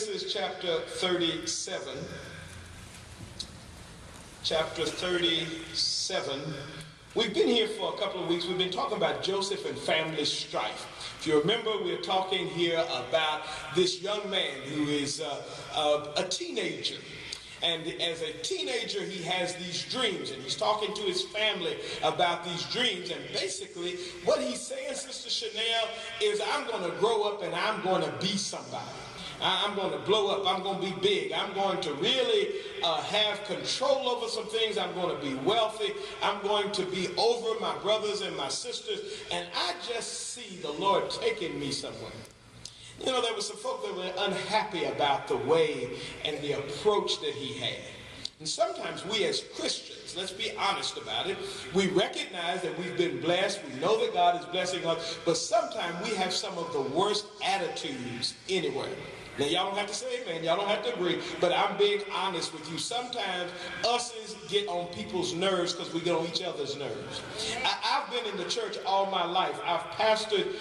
Genesis chapter 37. Chapter 37. We've been here for a couple of weeks. We've been talking about Joseph and family strife. If you remember, we're talking here about this young man who is a teenager. And as a teenager, he has these dreams, and he's talking to his family about these dreams. And basically, what he's saying, Sister Chanel, is I'm going to grow up and I'm going to be somebody. I'm going to blow up. I'm going to be big. I'm going to really have control over some things. I'm going to be wealthy. I'm going to be over my brothers and my sisters. And I just see the Lord taking me somewhere. You know, there were some folk that were unhappy about the way and the approach that he had. And sometimes we as Christians, let's be honest about it, we recognize that we've been blessed. We know that God is blessing us. But sometimes we have some of the worst attitudes anywhere. Now, y'all don't have to say amen. Y'all don't have to agree. But I'm being honest with you. Sometimes us get on people's nerves because we get on each other's nerves. I've been in the church all my life. I've pastored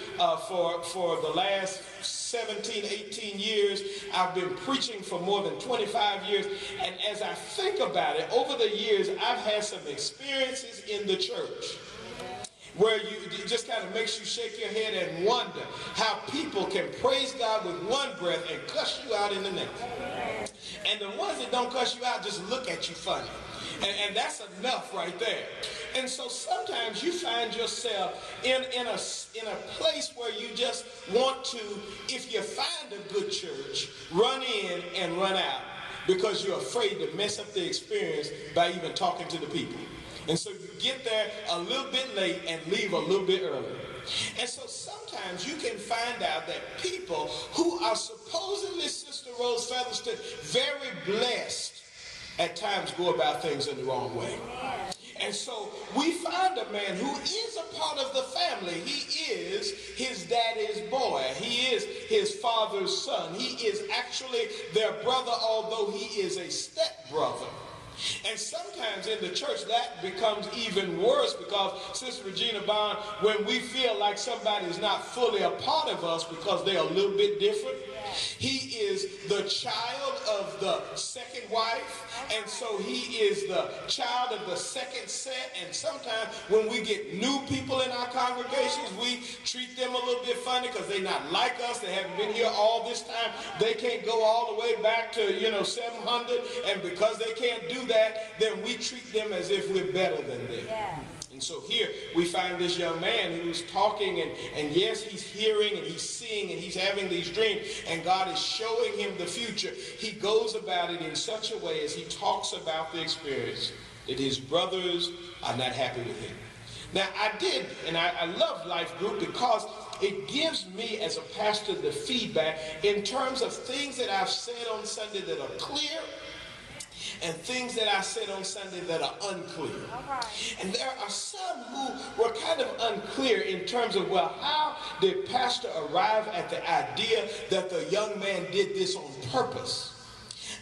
for the last 17, 18 years. I've been preaching for more than 25 years. And as I think about it, over the years, I've had some experiences in the church where it just kind of makes you shake your head and wonder how people can praise God with one breath and cuss you out in the next. And the ones that don't cuss you out just look at you funny. And that's enough right there. And so sometimes you find yourself in a place where you just want to, if you find a good church, run in and run out because you're afraid to mess up the experience by even talking to the people. And so you get there a little bit late and leave a little bit early. And so sometimes you can find out that people who are supposedly, Sister Rose Featherston, very blessed, at times go about things in the wrong way. And so we find a man who is a part of the family. He is his daddy's boy. He is his father's son. He is actually their brother, although he is a stepbrother. And sometimes in the church that becomes even worse because, Sister Regina Bond, when we feel like somebody is not fully a part of us because they're a little bit different, he is the child of the second wife, and so he is the child of the second set. And sometimes when we get new people in our congregations, we treat them a little bit funny because they're not like us. They haven't been here all this time. They can't go all the way back to 700, and because they can't do that, then we treat them as if we're better than them. Yeah. And so here we find this young man who's talking, and yes, he's hearing and he's seeing and he's having these dreams, and God is showing him the future. He goes about it in such a way as he talks about the experience that his brothers are not happy with him. Now, I love Life Group because it gives me as a pastor the feedback in terms of things that I've said on Sunday that are clear and things that I said on Sunday that are unclear. And there are some who were kind of unclear in terms of, well, how did Pastor arrive at the idea that the young man did this on purpose?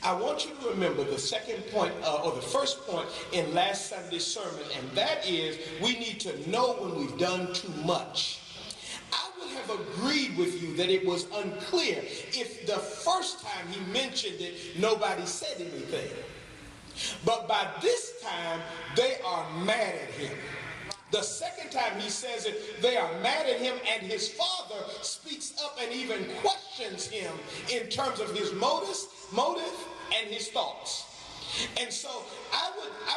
I want you to remember the second point, or the first point in last Sunday's sermon, and that is we need to know when we've done too much. I would have agreed with you that it was unclear if the first time he mentioned it, nobody said anything. But by this time, they are mad at him. The second time he says it, they are mad at him, and his father speaks up and even questions him in terms of his motive and his thoughts. And so I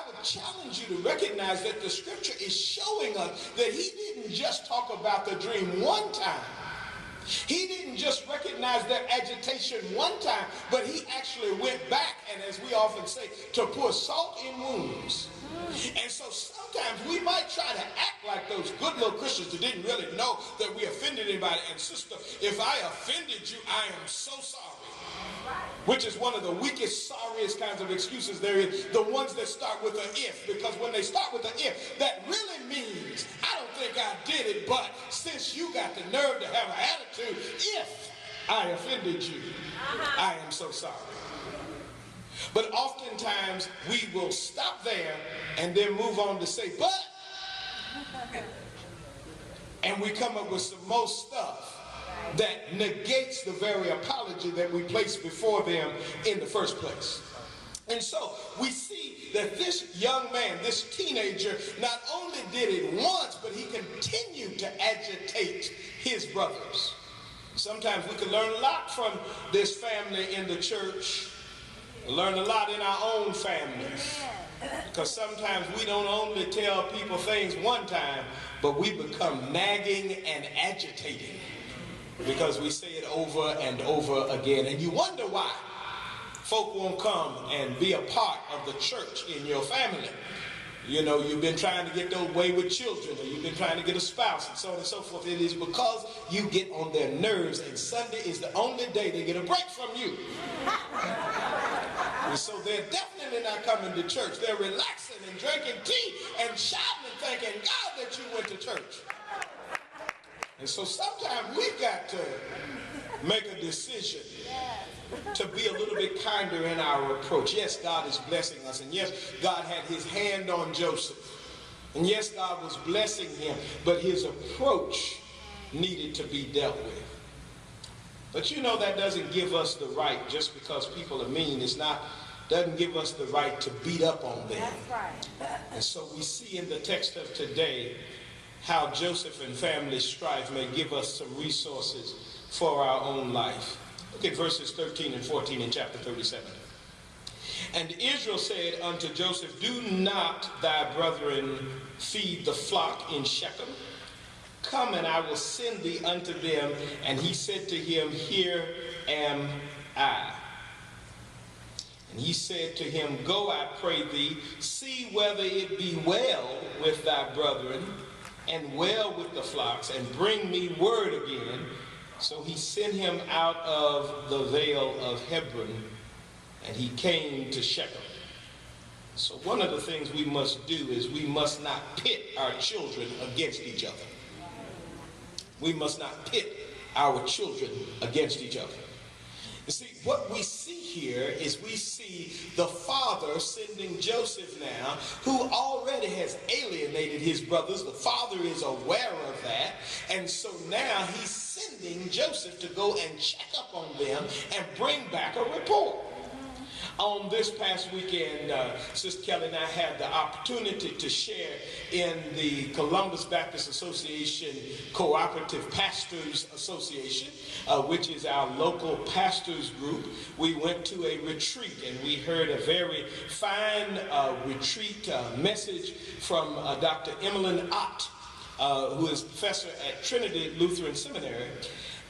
would challenge you to recognize that the scripture is showing us that he didn't just talk about the dream one time. He didn't just recognize their agitation one time, but he actually went back, and as we often say, to pour salt in wounds. And so sometimes we might try to act like those good little Christians that didn't really know that we offended anybody. And sister, if I offended you, I am so sorry. Which is one of the weakest, sorriest kinds of excuses there is. The ones that start with an if. Because when they start with an if, that really means, I don't think I did it, but since you got the nerve to have an attitude, if I offended you, I am so sorry. But oftentimes we will stop there and then move on to say, but, and we come up with some more stuff that negates the very apology that we placed before them in the first place. And so we see that this young man, this teenager, not only did it once, but he continued to agitate his brothers. Sometimes we can learn a lot from this family in the church, learn a lot in our own families. Because sometimes we don't only tell people things one time, but we become nagging and agitating because we say it over and over again. And you wonder why folk won't come and be a part of the church in your family. You know, you've been trying to get away with children, or you've been trying to get a spouse, and so on and so forth. It is because you get on their nerves, and Sunday is the only day they get a break from you. And so they're definitely not coming to church. They're relaxing and drinking tea and shouting and thanking God that you went to church. And so sometimes we've got to make a decision to be a little bit kinder in our approach. Yes, God is blessing us. And yes, God had his hand on Joseph. And yes, God was blessing him. But his approach needed to be dealt with. But you know, that doesn't give us the right, just because people are mean, doesn't give us the right to beat up on them. That's right. And so we see in the text of today how Joseph and family strife may give us some resources for our own life. Look at verses 13 and 14 in chapter 37. And Israel said unto Joseph, do not thy brethren feed the flock in Shechem? Come, and I will send thee unto them. And he said to him, here am I. And he said to him, go, I pray thee, see whether it be well with thy brethren, and well with the flocks, and bring me word again. So he sent him out of the vale of Hebron, and he came to Shechem. So one of the things we must do is we must not pit our children against each other. We must not pit our children against each other. You see, what we see here is we see the father sending Joseph now, who already has alienated his brothers. The father is aware of that. And so now he's sending Joseph to go and check up on them and bring back a report. On this past weekend, Sister Kelly and I had the opportunity to share in the Columbus Baptist Association Cooperative Pastors Association, which is our local pastors group. We went to a retreat, and we heard a very fine retreat message from Dr. Emmeline Ott, who is professor at Trinity Lutheran Seminary.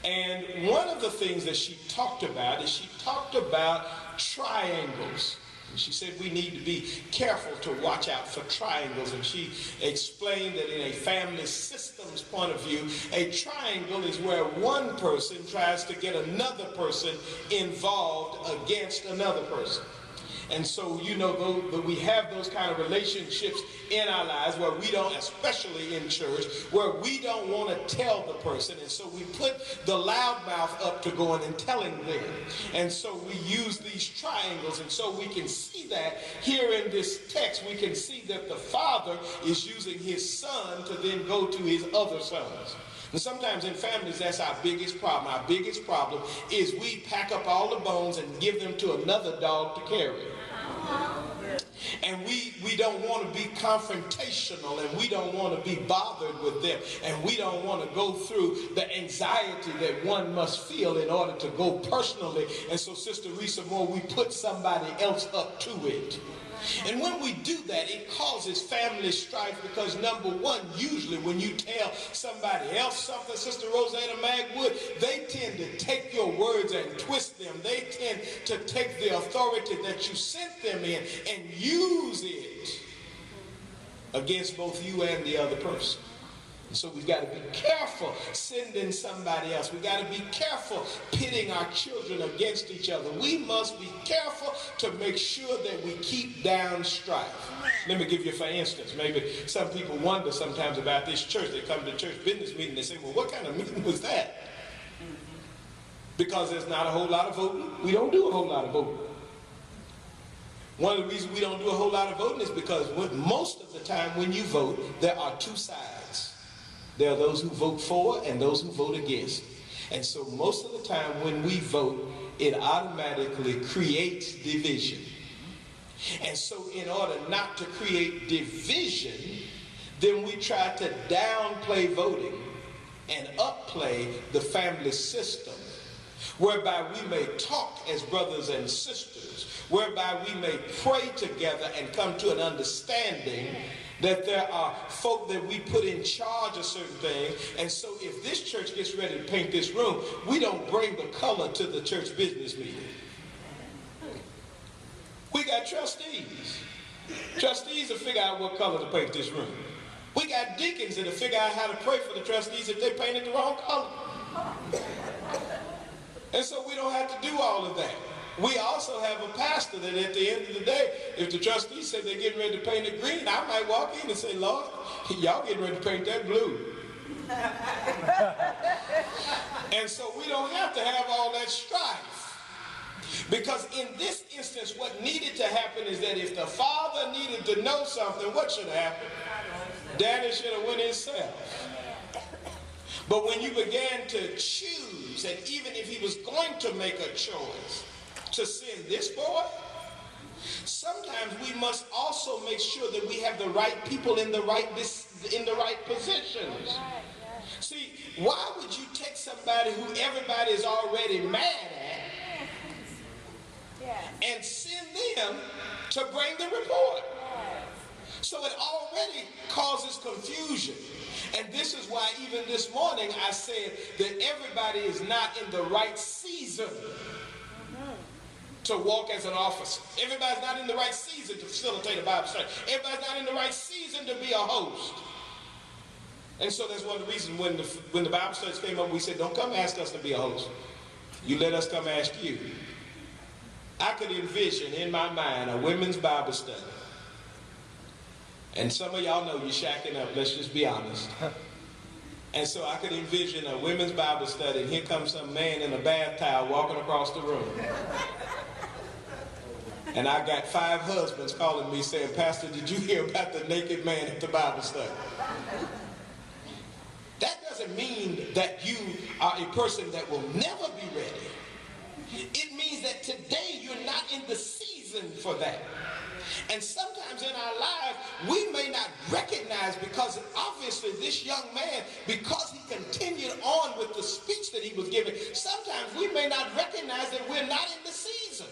And one of the things that she talked about is she talked about triangles. And she said we need to be careful to watch out for triangles. And she explained that in a family systems point of view, a triangle is where one person tries to get another person involved against another person. And so, you know, we have those kind of relationships in our lives where we don't, especially in church, where we don't want to tell the person. And so we put the loudmouth up to going and telling them. And so we use these triangles. And so we can see that here in this text, we can see that the father is using his son to then go to his other sons. And sometimes in families, that's our biggest problem. Our biggest problem is we pack up all the bones and give them to another dog to carry. And we don't want to be confrontational, and we don't want to be bothered with them, and we don't want to go through the anxiety that one must feel in order to go personally. And so, Sister Risa Moore, we put somebody else up to it. And when we do that, it causes family strife because, number one, usually when you tell somebody else something, Sister Rosanna Magwood, they tend to take your words and twist them. They tend to take the authority that you sent them in and use it against both you and the other person. So we've got to be careful sending somebody else. We've got to be careful pitting our children against each other. We must be careful to make sure that we keep down strife. Let me give you, for instance, maybe some people wonder sometimes about this church. They come to church business meeting, they say, well, what kind of meeting was that? Because there's not a whole lot of voting. We don't do a whole lot of voting. One of the reasons we don't do a whole lot of voting is because most of the time when you vote, there are two sides. There are those who vote for and those who vote against. And so most of the time when we vote, it automatically creates division. And so in order not to create division, then we try to downplay voting and upplay the family system, whereby we may talk as brothers and sisters, whereby we may pray together and come to an understanding that there are folk that we put in charge of certain things. And so if this church gets ready to paint this room, we don't bring the color to the church business meeting. We got trustees. Trustees will figure out what color to paint this room. We got deacons that'll figure out how to pray for the trustees if they painted the wrong color. And so we don't have to do all of that. We also have a pastor that at the end of the day, if the trustees say they're getting ready to paint it green, I might walk in and say, Lord, y'all getting ready to paint that blue. And so we don't have to have all that strife. Because in this instance, what needed to happen is that if the father needed to know something, what should have happened? Daddy should have went himself. But when you began to choose, and even if he was going to make a choice to send this boy, sometimes we must also make sure that we have the right people in the right positions. See, why would you take somebody who everybody is already mad at and send them to bring the report? So it already causes confusion. And this is why even this morning I said that everybody is not in the right season to walk as an officer. Everybody's not in the right season to facilitate a Bible study. Everybody's not in the right season to be a host. And so that's one of the reasons when the Bible studies came up, we said, don't come ask us to be a host. You let us come ask you. I could envision in my mind a women's Bible study. And some of y'all know you're shacking up, let's just be honest. And so I could envision a women's Bible study, and here comes some man in a bath towel walking across the room. And I got 5 husbands calling me saying, Pastor, did you hear about the naked man at the Bible study? That doesn't mean that you are a person that will never be ready. It means that today you're not in the season for that. And sometimes in our lives, we may not recognize, because obviously this young man, because he continued on with the speech that he was giving, sometimes we may not recognize that we're not in the season.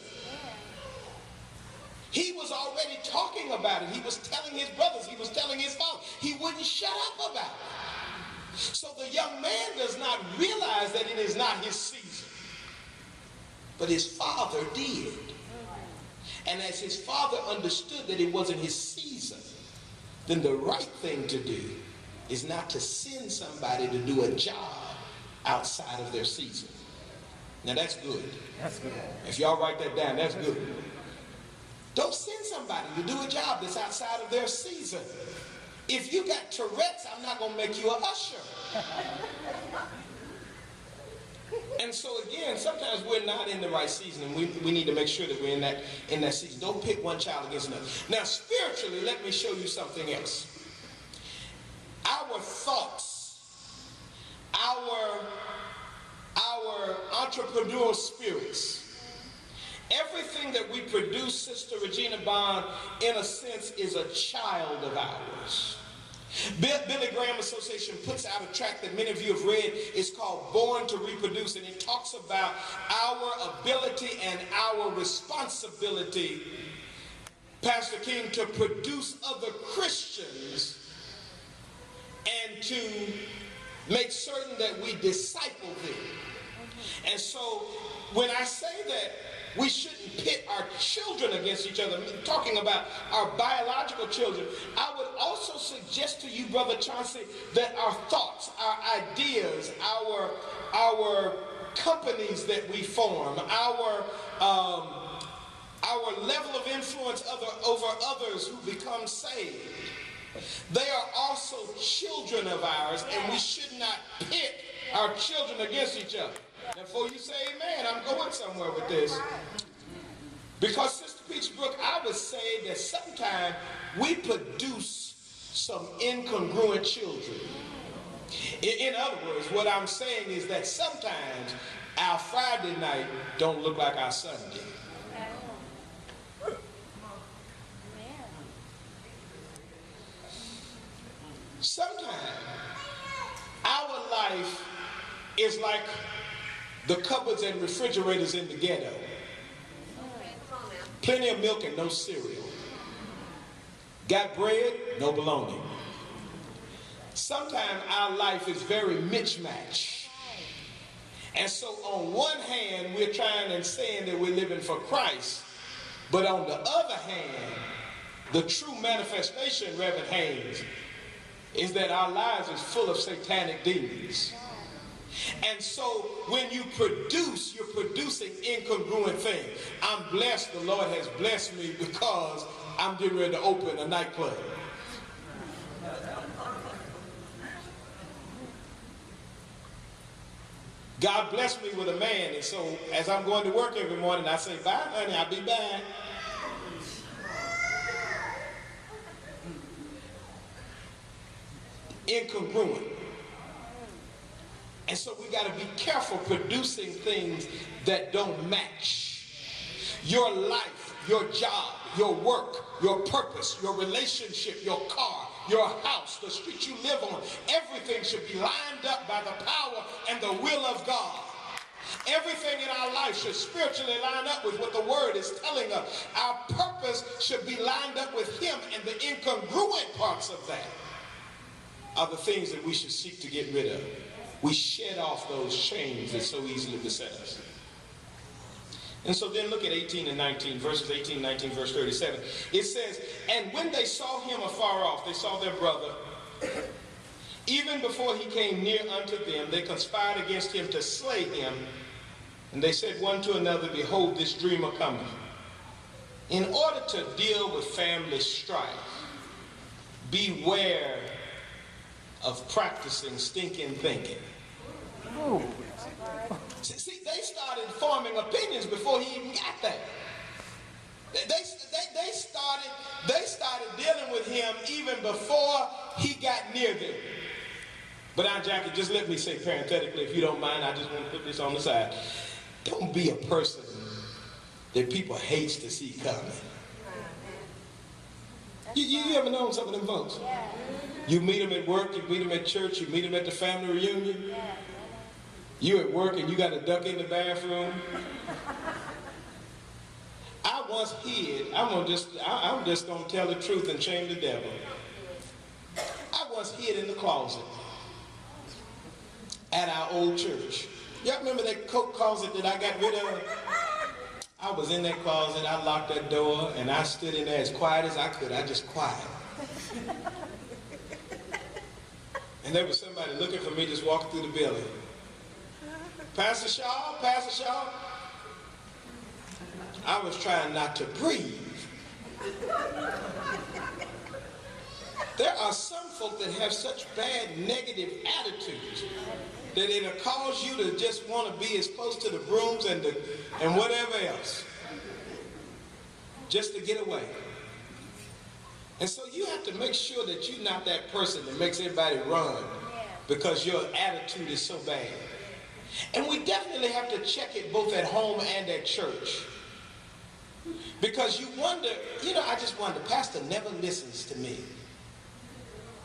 He was already talking about it. He was telling his brothers. He was telling his father. He wouldn't shut up about it. So the young man does not realize that it is not his season. But his father did. And as his father understood that it wasn't his season, then the right thing to do is not to send somebody to do a job outside of their season. Now that's good. That's good. If y'all write that down, that's good. Don't send somebody to do a job that's outside of their season. If you got Tourette's, I'm not going to make you an usher. And so again, sometimes we're not in the right season, and we need to make sure that we're in that season. Don't pit one child against another. Now spiritually, let me show you something else. Our thoughts, our entrepreneurial spirits, everything that we produce, Sister Regina Bond, in a sense, is a child of ours. Billy Graham Association puts out a tract that many of you have read. It's called Born to Reproduce, and it talks about our ability and our responsibility, Pastor King, to produce other Christians and to make certain that we disciple them. And so when I say that we shouldn't pit our children against each other, I'm talking about our biological children, I would also suggest to you, Brother Chauncey, that our thoughts, our ideas, our companies that we form, our level of influence over others who become saved, they are also children of ours, and we should not pit our children against each other. Now, before you say amen, I'm going somewhere with this. Because, Sister Peachbrook, I would say that sometimes we produce some incongruent children. In other words, what I'm saying is that sometimes our Friday night don't look like our Sunday. Sometimes our life is like the cupboards and refrigerators in the ghetto. Plenty of milk and no cereal. Got bread, no bologna. Sometimes our life is very mismatched. And so on one hand, we're trying and saying that we're living for Christ. But on the other hand, the true manifestation, Reverend Haynes, is that our lives is full of satanic demons. And so when you produce, you're producing incongruent things. I'm blessed, the Lord has blessed me because I'm getting ready to open a nightclub. God blessed me with a man, and so as I'm going to work every morning, I say, bye, honey, I'll be back. Incongruent. And so we got to be careful producing things that don't match. Your life, your job, your work, your purpose, your relationship, your car, your house, the street you live on, everything should be lined up by the power and the will of God. Everything in our life should spiritually line up with what the word is telling us. Our purpose should be lined up with him, and the incongruent parts of that are the things that we should seek to get rid of. We shed off those chains that so easily beset us. And so then look at 18 and 19, verses 18, 19, verse 37. It says, and when they saw him afar off, they saw their brother, even before he came near unto them, they conspired against him to slay him. And they said one to another, behold, this dreamer cometh. In order to deal with family strife, beware of practicing stinking thinking. Ooh. See, they started forming opinions before he even got there. They started dealing with him even before he got near them. But now, Jackie, just let me say parenthetically, if you don't mind, I just want to put this on the side. Don't be a person that people hates to see coming. You ever known some of them folks? You meet them at work, you meet them at church, you meet them at the family reunion. You at work and you got to duck in the bathroom. I once hid, I'm just going to tell the truth and shame the devil. I once hid in the closet at our old church. Y'all remember that coat closet that I got rid of? I was in that closet, I locked that door, and I stood in there as quiet as I could. I just quiet. And there was somebody looking for me just walking through the building. Pastor Shaw, Pastor Shaw. I was trying not to breathe. There are some folk that have such bad negative attitudes that it'll cause you to just want to be as close to the brooms and whatever else, just to get away. And so you have to make sure that you're not that person that makes everybody run because your attitude is so bad. And we definitely have to check it both at home and at church. Because you wonder, I just wonder, Pastor never listens to me.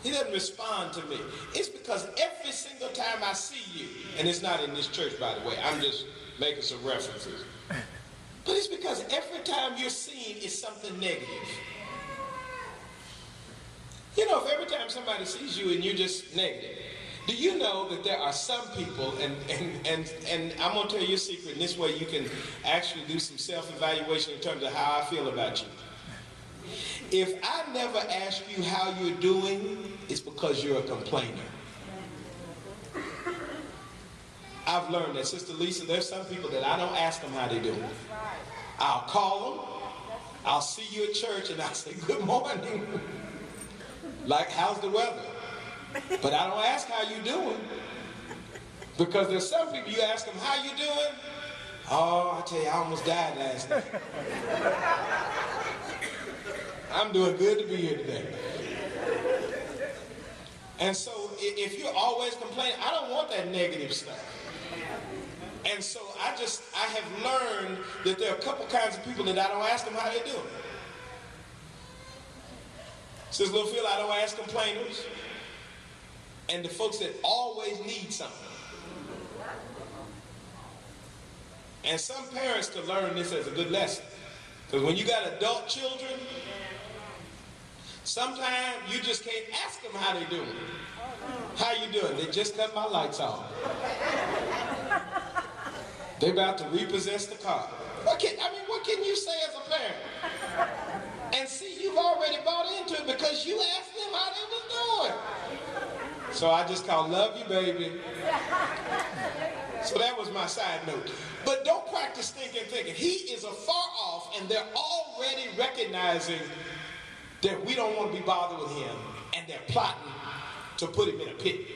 He doesn't respond to me. It's because every single time I see you, and it's not in this church, by the way, I'm just making some references. But it's because every time you're seen, it's something negative. If every time somebody sees you and you're just negative, do you know that there are some people, and I'm going to tell you a secret, and this way you can actually do some self-evaluation in terms of how I feel about you. If I never ask you how you're doing, it's because you're a complainer. I've learned that, Sister Lisa, there's some people that I don't ask them how they're doing. I'll call them, I'll see you at church, and I'll say, good morning. Like, how's the weather? But I don't ask how you doing. Because there's some people, you ask them, how you doing? Oh, I tell you, I almost died last night. I'm doing good to be here today. And so if you're always complaining, I don't want that negative stuff. And so I have learned that there are a couple kinds of people that I don't ask them how they do. Sister Littlefield, I don't ask complainers. And the folks that always need something. And some parents could learn this as a good lesson. Because when you got adult children, sometimes you just can't ask them how they doing. How you doing? They just cut my lights off. They about to repossess the car. What can you say as a parent? And see, you've already bought into it because you asked them how they was doing. So I just call, love you, baby. So that was my side note. But don't practice thinking. He is afar off, and they're already recognizing that we don't want to be bothered with him, and they're plotting to put him in a pit.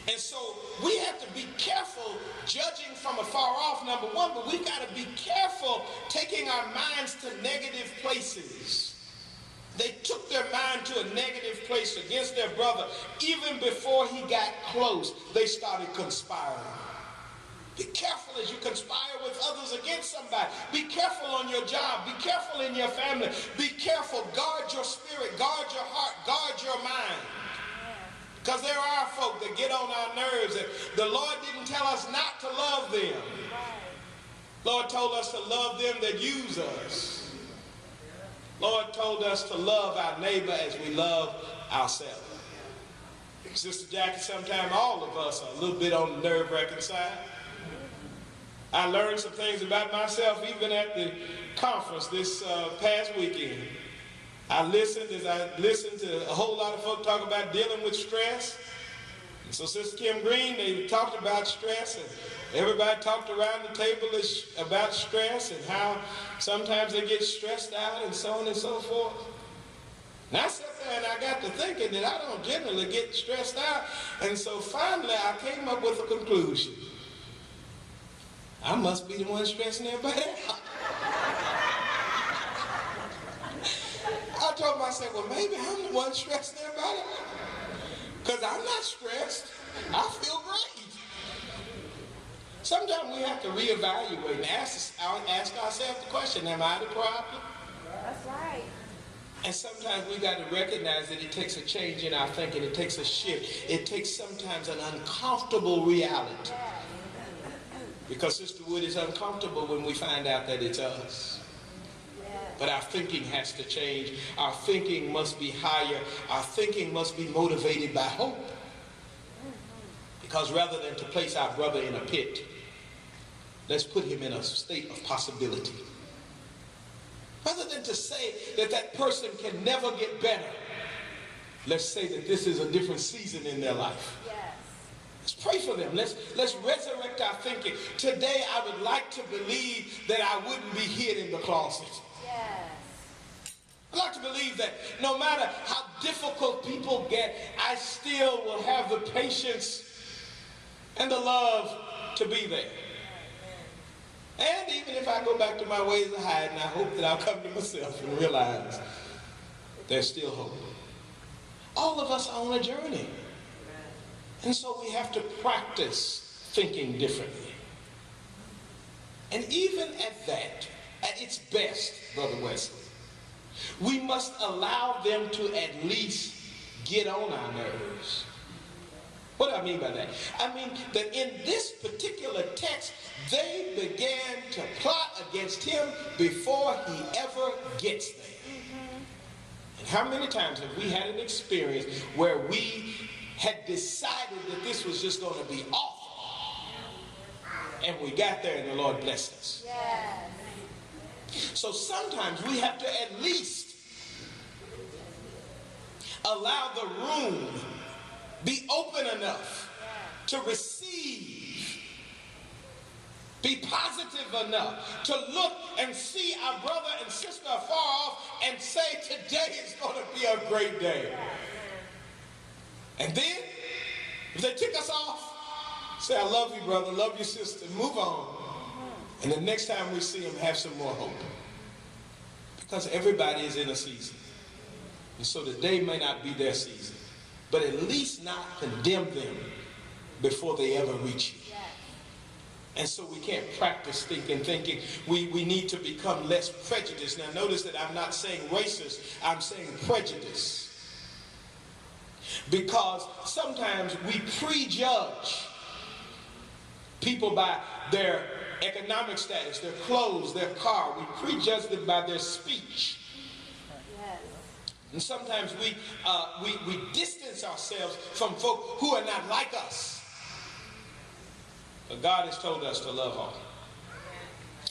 And so we have to be careful judging from afar off, number one, but we've got to be careful taking our minds to negative places. They took their mind to a negative place against their brother. Even before he got close, they started conspiring. Be careful as you conspire with others against somebody. Be careful on your job. Be careful in your family. Be careful. Guard your spirit. Guard your heart. Guard your mind. Because there are folk that get on our nerves. And the Lord didn't tell us not to love them. Lord told us to love them that use us. Lord told us to love our neighbor as we love ourselves. Sister Jackie, sometimes all of us are a little bit on the nerve-wracking side. I learned some things about myself even at the conference this past weekend. I listened to a whole lot of folk talk about dealing with stress. And so Sister Kim Green, they talked about stress, and everybody talked around the table about stress and how sometimes they get stressed out and so on and so forth. And I sat there and I got to thinking that I don't generally get stressed out. And so finally I came up with a conclusion. I must be the one stressing everybody out. I told myself, well, maybe I'm the one stressing everybody out. Because I'm not stressed. I feel great. Sometimes we have to reevaluate and ask ourselves the question, am I the problem? That's right. And sometimes we got to recognize that it takes a change in our thinking. It takes a shift. It takes sometimes an uncomfortable reality. Because Sister Wood is uncomfortable when we find out that it's us. But our thinking has to change. Our thinking must be higher. Our thinking must be motivated by hope. Because rather than to place our brother in a pit, let's put him in a state of possibility. Rather than to say that that person can never get better, let's say that this is a different season in their life. Yes. Let's pray for them. Let's resurrect our thinking. Today I would like to believe that I wouldn't be hid in the closet. Yes. I'd like to believe that no matter how difficult people get, I still will have the patience and the love to be there. And even if I go back to my ways of hiding, I hope that I'll come to myself and realize there's still hope. All of us are on a journey. And so we have to practice thinking differently. And even at that, at its best, Brother Wesley, we must allow them to at least get on our nerves. What do I mean by that? I mean that in this particular text, they began to plot against him before he ever gets there. And how many times have we had an experience where we had decided that this was just going to be awful, and we got there and the Lord blessed us? Yes. So sometimes we have to at least allow the room be open enough to receive, be positive enough to look and see our brother and sister afar off and say, today is going to be a great day. And then, if they tick us off, say, I love you, brother, love you, sister, move on. And the next time we see them, have some more hope. Because everybody is in a season. And so today may not be their season. but at least not condemn them before they ever reach you. Yes. And so we can't practice thinking. We need to become less prejudiced. Now notice that I'm not saying racist, I'm saying prejudice. Because sometimes we prejudge people by their economic status, their clothes, their car. We prejudge them by their speech. Yes. And sometimes we distance ourselves from folk who are not like us. But God has told us to love all.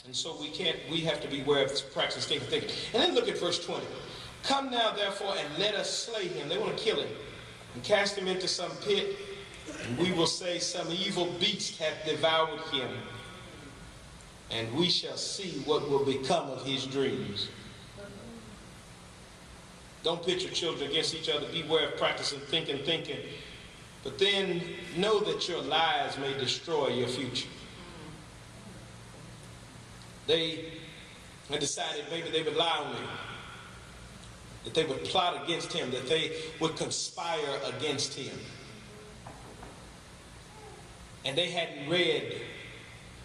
And so we have to be aware of this practice thinking. And then look at verse 20. Come now therefore and let us slay him. They want to kill him. And cast him into some pit. And we will say some evil beast hath devoured him. And we shall see what will become of his dreams. Don't pit your children against each other. Beware of practicing thinking. But then know that your lies may destroy your future. They had decided maybe they would lie on him, that they would plot against him, that they would conspire against him. And they hadn't read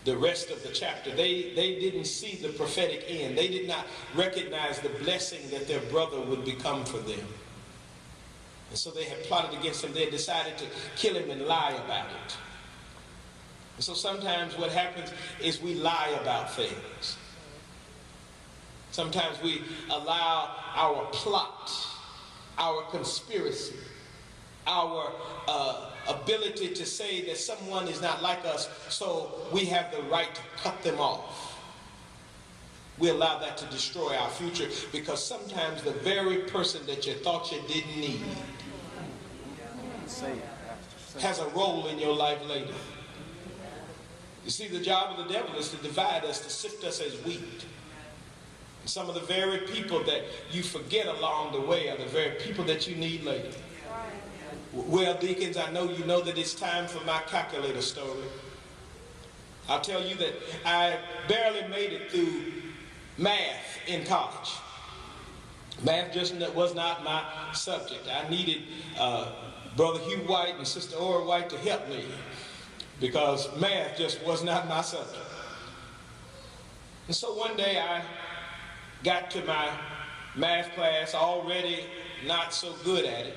the rest of the chapter. They didn't see the prophetic end. They did not recognize the blessing that their brother would become for them. And so they had plotted against him. They had decided to kill him and lie about it. And so sometimes what happens is we lie about things. Sometimes we allow our plot, our conspiracy, our ability to say that someone is not like us, so we have the right to cut them off. We allow that to destroy our future, because sometimes the very person that you thought you didn't need has a role in your life later. You see, the job of the devil is to divide us, to sift us as wheat. And some of the very people that you forget along the way are the very people that you need later. Well, deacons, I know you know that it's time for my calculator story. I'll tell you that I barely made it through math in college. Math just was not my subject. I needed Brother Hugh White and Sister Ora White to help me, because math just was not my subject. And so one day I got to my math class already not so good at it.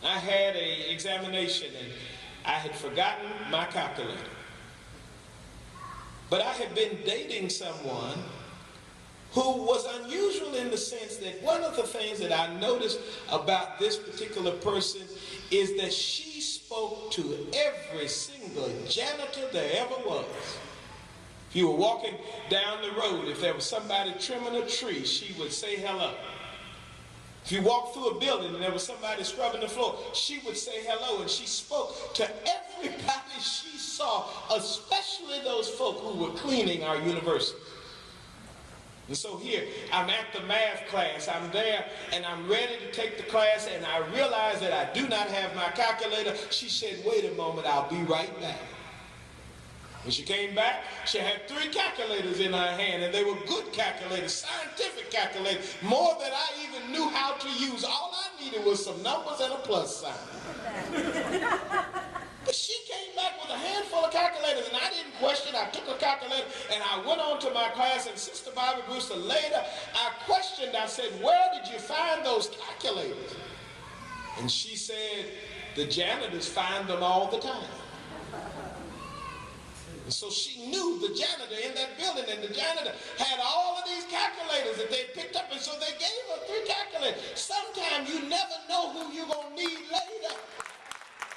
I had an examination and I had forgotten my calculator. But I had been dating someone who was unusual in the sense that one of the things that I noticed about this particular person is that she spoke to every single janitor there ever was. If you were walking down the road, if there was somebody trimming a tree, she would say hello. If you walked through a building and there was somebody scrubbing the floor, she would say hello, and she spoke to everybody she saw, especially those folk who were cleaning our university. And so here, I'm at the math class, I'm there, and I'm ready to take the class, and I realize that I do not have my calculator. She said, wait a moment, I'll be right back. When she came back, she had 3 calculators in her hand, and they were good calculators, scientific calculators, more than I even knew how to use. All I needed was some numbers and a plus sign. But she came back with a handful of calculators, and I didn't question. I took a calculator, and I went on to my class, and Sister Bobby Brewster later, I questioned, I said, where did you find those calculators? And she said, the janitors find them all the time. And so she knew the janitor in that building, and the janitor had all of these calculators that they picked up, and so they gave her 3 calculators. Sometimes you never know who you're going to need later.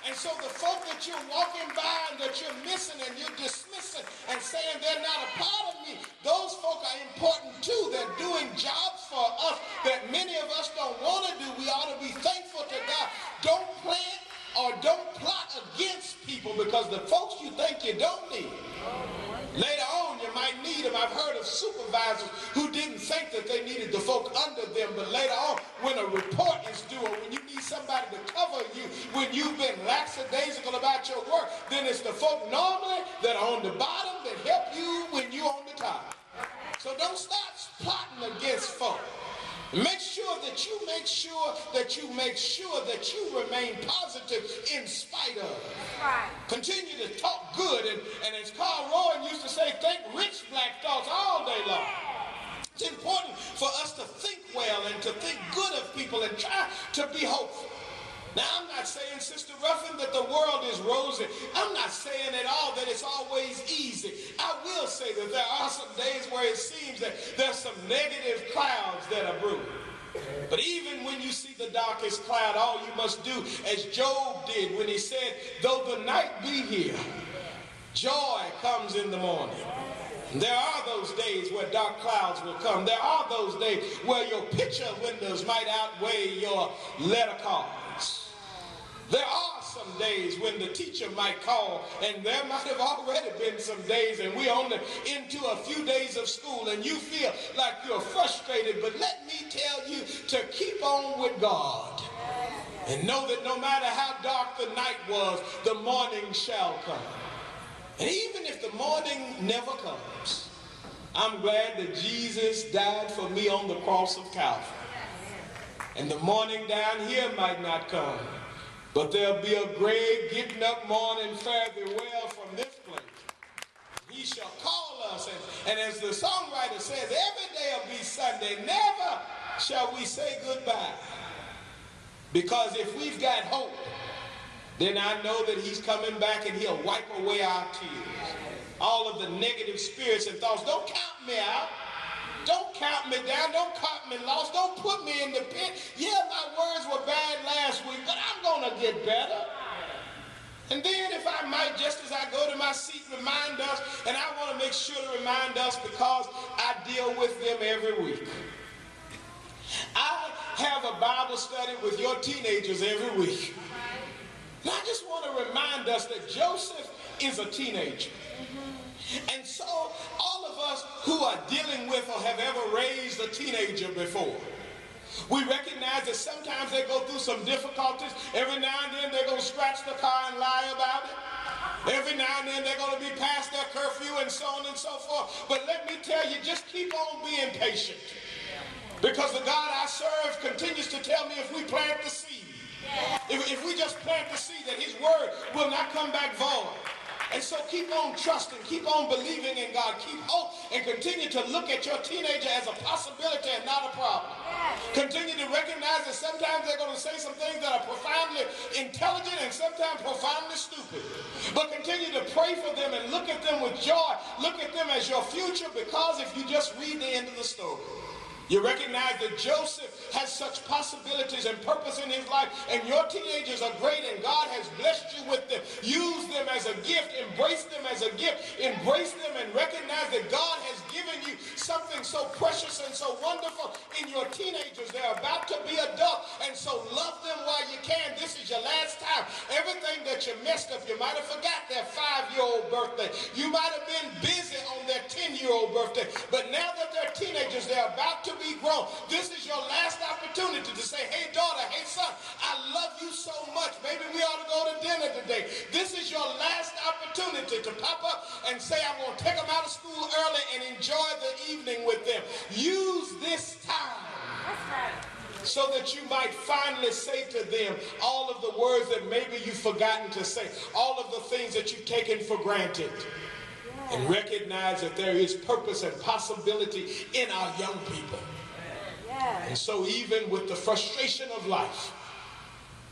And so the folk that you're walking by and that you're missing and you're dismissing and saying they're not a part of me, those folk are important too. They're doing jobs for us that many of us don't want to do. We ought to be thankful to God. Don't plant or don't plot against people, because the folks you think you don't need, later on you might need them. I've heard of supervisors who didn't think that they needed the folk under them, but later on when a report is due or when you need somebody to cover you, when you've been lackadaisical about your work, then it's the folk normally that are on the bottom that help you when you're on the top. So don't start plotting against folk. Make sure that that you make sure that you remain positive in spite of. Right. Continue to talk good, and as Carl Rowan used to say, think rich black thoughts all day long. It's important for us to think well and to think good of people and try to be hopeful. Now, I'm not saying, Sister Ruffin, that the world is rosy. I'm not saying at all that it's always easy. I will say that there are some days where it seems that there's some negative clouds that are brewing. But even when you see the darkest cloud, all you must do, as Job did when he said, though the night be here, joy comes in the morning. There are those days where dark clouds will come. There are those days where your picture windows might outweigh your letter cards. There are some days when the teacher might call, and there might have already been some days, and we're only into a few days of school, and you feel like you're frustrated. But let me tell you to keep on with God. And know that no matter how dark the night was, the morning shall come. And even if the morning never comes, I'm glad that Jesus died for me on the cross of Calvary. And the morning down here might not come, but there'll be a gray getting up morning, fare thee well from this place. He shall call us, and as the songwriter says, every day will be Sunday. Never shall we say goodbye. Because if we've got hope, then I know that he's coming back and he'll wipe away our tears. All of the negative spirits and thoughts. Don't count me out. Don't count me down. Don't count me lost. Don't put me in the pit. Yeah, my words were bad last week, but I'm going to get better. And then if I might, just as I go to my seat, remind us, and I want to make sure to remind us because I deal with them every week. I have a Bible study with your teenagers every week. And I just want to remind us that Joseph is a teenager. And so all of us who are dealing with or have ever raised a teenager before, we recognize that sometimes they go through some difficulties. Every now and then they're going to scratch the car and lie about it. Every now and then they're going to be past their curfew and so on and so forth. But let me tell you, just keep on being patient. Because the God I serve continues to tell me if we plant the seed, if we just plant the seed, that his word will not come back void. And so keep on trusting, keep on believing in God, keep hope, and continue to look at your teenager as a possibility and not a problem. Continue to recognize that sometimes they're going to say some things that are profoundly intelligent and sometimes profoundly stupid. But continue to pray for them and look at them with joy. Look at them as your future, because if you just read the end of the story, you recognize that Joseph has such possibilities and purpose in his life, and your teenagers are great, and God has blessed you with them. Use them as a gift. Embrace them as a gift. Embrace them and recognize that God has given you something so precious and so wonderful in your teenagers. They're about to be adults, and so love them while you can. This is your last time. Everything that you messed up, you might have forgot their 5-year-old birthday. You might have been busy on their 10-year-old birthday, but now that they're teenagers, they're about to be grown. This is your last opportunity to say, hey daughter, hey son, I love you so much. Maybe we ought to go to dinner today. This is your last opportunity to pop up and say, I'm going to take them out of school early and enjoy the evening with them. Use this time so that you might finally say to them all of the words that maybe you've forgotten to say, all of the things that you've taken for granted. And recognize that there is purpose and possibility in our young people. And so even with the frustration of life,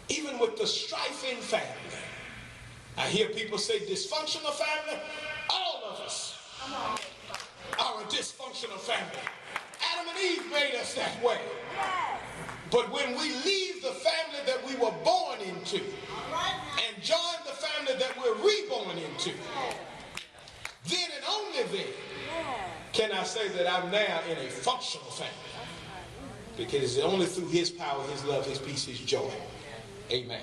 even with the strife in family, I hear people say dysfunctional family. All of us are a dysfunctional family. Adam and Eve made us that way. But when we leave the family that we were born into and join the family that we're reborn into, then and only then can I say that I'm now in a functional family. Because it's only through his power, his love, his peace, his joy. Amen.